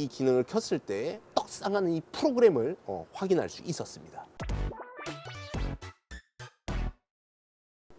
이 기능을 켰을 때 떡상하는 이 프로그램을 확인할 수 있었습니다.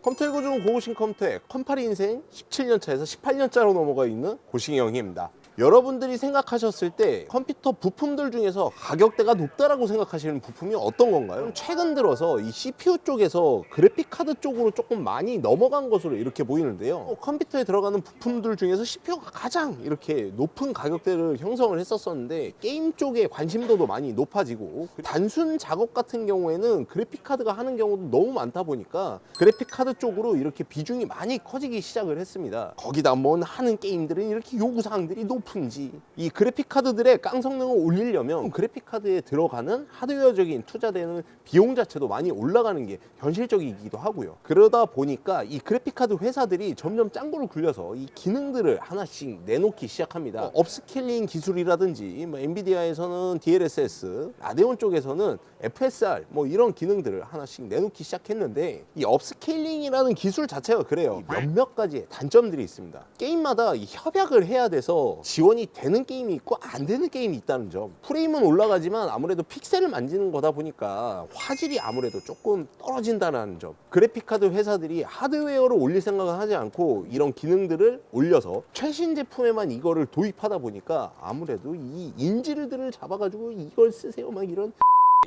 컴퓨터 고증 고고싱 컴퓨터의 컴파리 인생 17년차에서 18년차로 넘어가 있는 고싱이 형입니다. 여러분들이 생각하셨을 때 컴퓨터 부품들 중에서 가격대가 높다라고 생각하시는 부품이 어떤 건가요? 최근 들어서 이 CPU 쪽에서 그래픽카드 쪽으로 조금 많이 넘어간 것으로 이렇게 보이는데요. 컴퓨터에 들어가는 부품들 중에서 CPU가 가장 이렇게 높은 가격대를 형성을 했었었는데 게임 쪽에 관심도도 많이 높아지고 단순 작업 같은 경우에는 그래픽카드가 하는 경우도 너무 많다 보니까 그래픽카드 쪽으로 이렇게 비중이 많이 커지기 시작을 했습니다. 거기다 뭐 하는 게임들은 이렇게 요구사항들이 높은지 이 그래픽카드들의 깡 성능을 올리려면 그래픽카드에 들어가는 하드웨어적인 투자되는 비용 자체도 많이 올라가는 게 현실적이기도 하고요. 그러다 보니까 이 그래픽카드 회사들이 점점 짱구를 굴려서 이 기능들을 하나씩 내놓기 시작합니다. 업스케일링 기술이라든지 뭐 엔비디아에서는 DLSS, 라데온 쪽에서는 FSR 뭐 이런 기능들을 하나씩 내놓기 시작했는데 이 업스케일링이라는 기술 자체가 그래요. 몇몇 가지의 단점들이 있습니다. 게임마다 이 협약을 해야 돼서 지원이 되는 게임이 있고 안 되는 게임이 있다는 점. 프레임은 올라가지만 아무래도 픽셀을 만지는 거다 보니까 화질이 아무래도 조금 떨어진다는 점. 그래픽카드 회사들이 하드웨어를 올릴 생각을 하지 않고 이런 기능들을 올려서 최신 제품에만 이거를 도입하다 보니까 아무래도 이 인질들을 잡아가지고 이걸 쓰세요 막 이런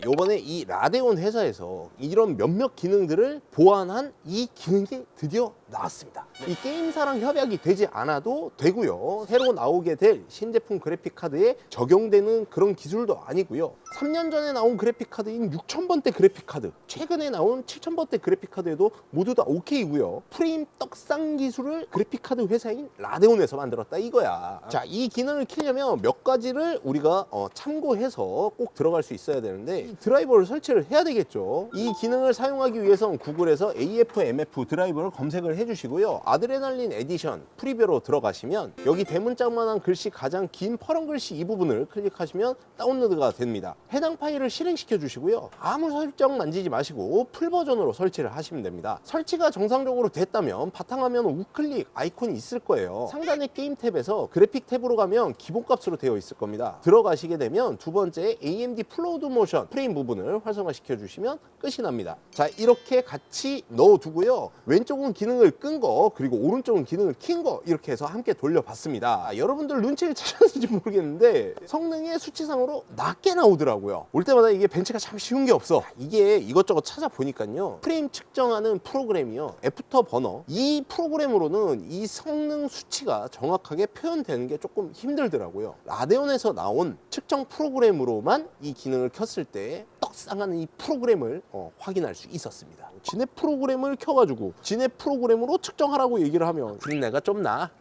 요번에 이 라데온 회사에서 이런 몇몇 기능들을 보완한 이 기능이 드디어 나왔습니다. 이 게임사랑 협약이 되지 않아도 되고요. 새로 나오게 될 신제품 그래픽카드에 적용되는 그런 기술도 아니고요. 3년 전에 나온 그래픽카드인 6000번대 그래픽카드, 최근에 나온 7000번대 그래픽카드에도 모두 다 오케이고요. 프레임 떡상 기술을 그래픽카드 회사인 라데온에서 만들었다 이거야. 자, 이 기능을 키려면 몇 가지를 우리가 참고해서 꼭 들어갈 수 있어야 되는데 드라이버를 설치를 해야 되겠죠. 이 기능을 사용하기 위해선 구글에서 AFMF 드라이버를 검색을 해주시고요. 아드레날린 에디션 프리뷰로 들어가시면 여기 대문짝만한 글씨 가장 긴 파란 글씨 이 부분을 클릭하시면 다운로드가 됩니다. 해당 파일을 실행시켜 주시고요. 아무 설정 만지지 마시고 풀 버전으로 설치를 하시면 됩니다. 설치가 정상적으로 됐다면 바탕화면 우클릭 아이콘이 있을 거예요. 상단의 게임 탭에서 그래픽 탭으로 가면 기본값으로 되어 있을 겁니다. 들어가시게 되면 두 번째 AMD 플로우드 모션 프레임 부분을 활성화시켜 주시면 끝이 납니다. 자, 이렇게 같이 넣어두고요. 왼쪽은 기능을 끈 거, 그리고 오른쪽은 기능을 킨 거 이렇게 해서 함께 돌려봤습니다. 여러분들 눈치를 채셨는지 모르겠는데 성능의 수치상으로 낮게 나오더라고요. 올 때마다 이게 벤치가 참 쉬운 게 없어. 이게 이것저것 찾아보니까요. 프레임 측정하는 프로그램이요. 애프터버너. 이 프로그램으로는 이 성능 수치가 정확하게 표현되는 게 조금 힘들더라고요. 라데온에서 나온 측정 프로그램으로만 이 기능을 켰을 때 떡상하는 이 프로그램을 확인할 수 있었습니다. 지네 프로그램을 켜가지고 지네 프로그램으로 측정하라고 얘기를 하면 내가 좀 나.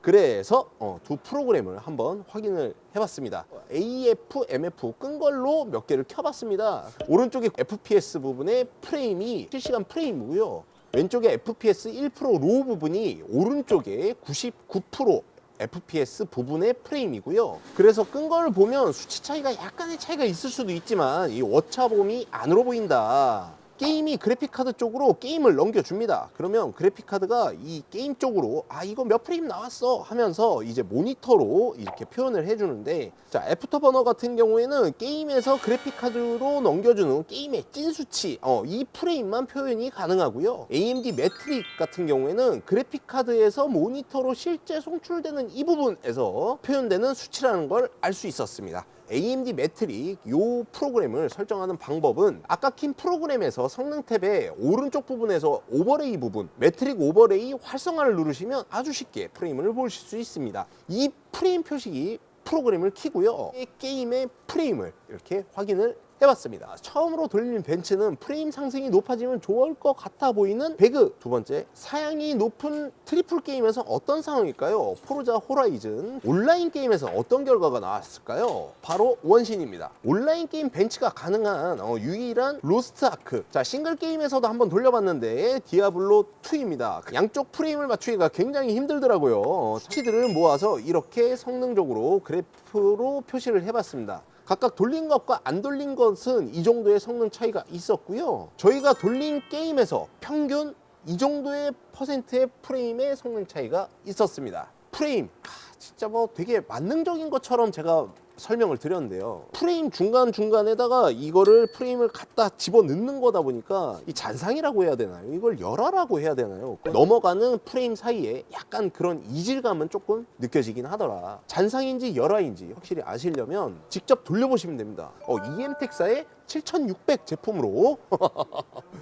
그래서 두 프로그램을 한번 확인을 해봤습니다. AFMF 끈 걸로 몇 개를 켜봤습니다. 오른쪽에 FPS 부분에 프레임이 실시간 프레임이고요. 왼쪽에 FPS 1% 로우 부분이 오른쪽에 99% FPS 부분의 프레임이고요. 그래서 끈 걸 보면 수치 차이가 약간의 차이가 있을 수도 있지만 이 오차범위 안으로 보인다. 게임이 그래픽카드 쪽으로 게임을 넘겨줍니다. 그러면 그래픽카드가 이 게임 쪽으로 이거 몇 프레임 나왔어 하면서 이제 모니터로 이렇게 표현을 해주는데, 자, 애프터버너 같은 경우에는 게임에서 그래픽카드로 넘겨주는 게임의 찐 수치 이 프레임만 표현이 가능하고요. AMD 매트릭 같은 경우에는 그래픽카드에서 모니터로 실제 송출되는 이 부분에서 표현되는 수치라는 걸 알 수 있었습니다. AMD 매트릭 이 프로그램을 설정하는 방법은 아까 킨 프로그램에서 성능 탭의 오른쪽 부분에서 오버레이 부분, 매트릭 오버레이 활성화를 누르시면 아주 쉽게 프레임을 보실 수 있습니다. 이 프레임 표식이 프로그램을 키고요. 게임의 프레임을 이렇게 확인을 해봤습니다. 처음으로 돌리는 벤치는 프레임 상승이 높아지면 좋을 것 같아 보이는 배그. 두 번째, 사양이 높은 트리플 게임에서 어떤 상황일까요? 포르자 호라이즌. 온라인 게임에서 어떤 결과가 나왔을까요? 바로 원신입니다. 온라인 게임 벤치가 가능한 유일한 로스트 아크. 자, 싱글 게임에서도 한번 돌려봤는데 디아블로 2입니다. 양쪽 프레임을 맞추기가 굉장히 힘들더라고요. 수치들을 모아서 이렇게 성능적으로 그래프로 표시를 해봤습니다. 각각 돌린 것과 안 돌린 것은 이 정도의 성능 차이가 있었고요. 저희가 돌린 게임에서 평균 이 정도의 퍼센트의 프레임의 성능 차이가 있었습니다. 프레임 진짜 뭐 되게 만능적인 것처럼 제가 설명을 드렸는데요. 프레임 중간중간에다가 이거를 프레임을 갖다 집어넣는 거다 보니까 이 잔상이라고 해야 되나요? 이걸 열화라고 해야 되나요? 넘어가는 프레임 사이에 약간 그런 이질감은 조금 느껴지긴 하더라. 잔상인지 열화인지 확실히 아시려면 직접 돌려보시면 됩니다. EM텍사의 7600 제품으로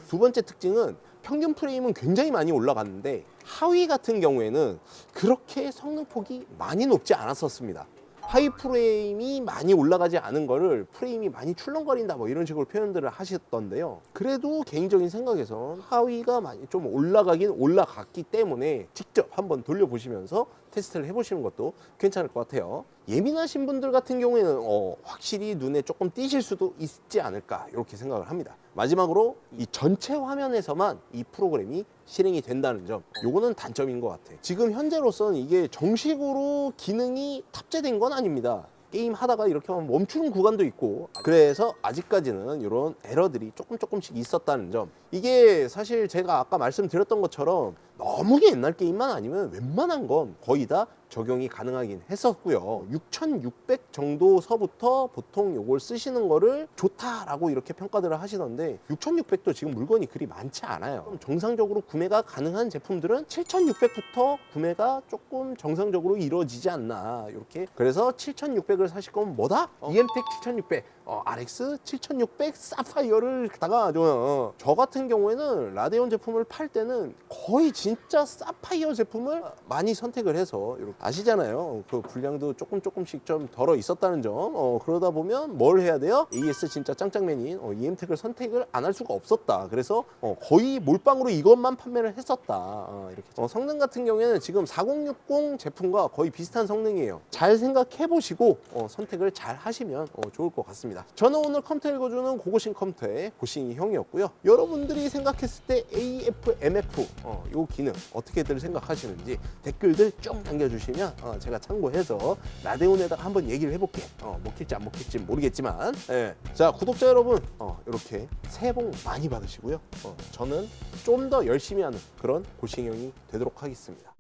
두 번째 특징은 평균 프레임은 굉장히 많이 올라갔는데 하위 같은 경우에는 그렇게 성능폭이 많이 높지 않았었습니다. 하위 프레임이 많이 올라가지 않은 거를 프레임이 많이 출렁거린다 뭐 이런 식으로 표현들을 하셨던데요. 그래도 개인적인 생각에선 하위가 많이 좀 올라가긴 올라갔기 때문에 직접 한번 돌려보시면서 테스트를 해보시는 것도 괜찮을 것 같아요. 예민하신 분들 같은 경우에는 확실히 눈에 조금 띄실 수도 있지 않을까 이렇게 생각을 합니다. 마지막으로 이 전체 화면에서만 이 프로그램이 실행이 된다는 점, 요거는 단점인 것 같아요. 지금 현재로서는 이게 정식으로 기능이 탑재된 건 아닙니다. 게임 하다가 이렇게 하면 멈추는 구간도 있고, 그래서 아직까지는 이런 에러들이 조금씩 있었다는 점. 이게 사실 제가 아까 말씀드렸던 것처럼 너무 옛날 게임만 아니면 웬만한 건 거의 다 적용이 가능하긴 했었고요. 6600 정도서부터 보통 요걸 쓰시는 거를 좋다라고 이렇게 평가들을 하시던데 6600도 지금 물건이 그리 많지 않아요. 정상적으로 구매가 가능한 제품들은 7600부터 구매가 조금 정상적으로 이루어지지 않나 이렇게. 그래서 7600을 사실 거면 뭐다? EM텍 7600 RX 7600 사파이어를 갖다가 저 같은 경우에는 라데온 제품을 팔 때는 거의 진짜 사파이어 제품을 많이 선택을 해서 이렇게 아시잖아요. 그 분량도 조금씩 좀 덜어 있었다는 점. 그러다 보면 뭘 해야 돼요? AS 진짜 짱짱맨인 EM텍을 선택을 안 할 수가 없었다. 그래서 거의 몰빵으로 이것만 판매를 했었다. 이렇게. 성능 같은 경우에는 지금 4060 제품과 거의 비슷한 성능이에요. 잘 생각해 보시고 선택을 잘 하시면 좋을 것 같습니다. 저는 오늘 컴퓨터 읽어주는 고고싱 컴퓨터의 고싱이 형이었고요. 여러분들이 생각했을 때 AFMF 요 기능 어떻게들 생각하시는지 댓글들 쭉 남겨주시면 제가 참고해서 라데온에다가 한번 얘기를 해볼게. 먹힐지 안 먹힐지 모르겠지만 자, 구독자 여러분 이렇게 새해 복 많이 받으시고요. 저는 좀 더 열심히 하는 그런 고싱 형이 되도록 하겠습니다.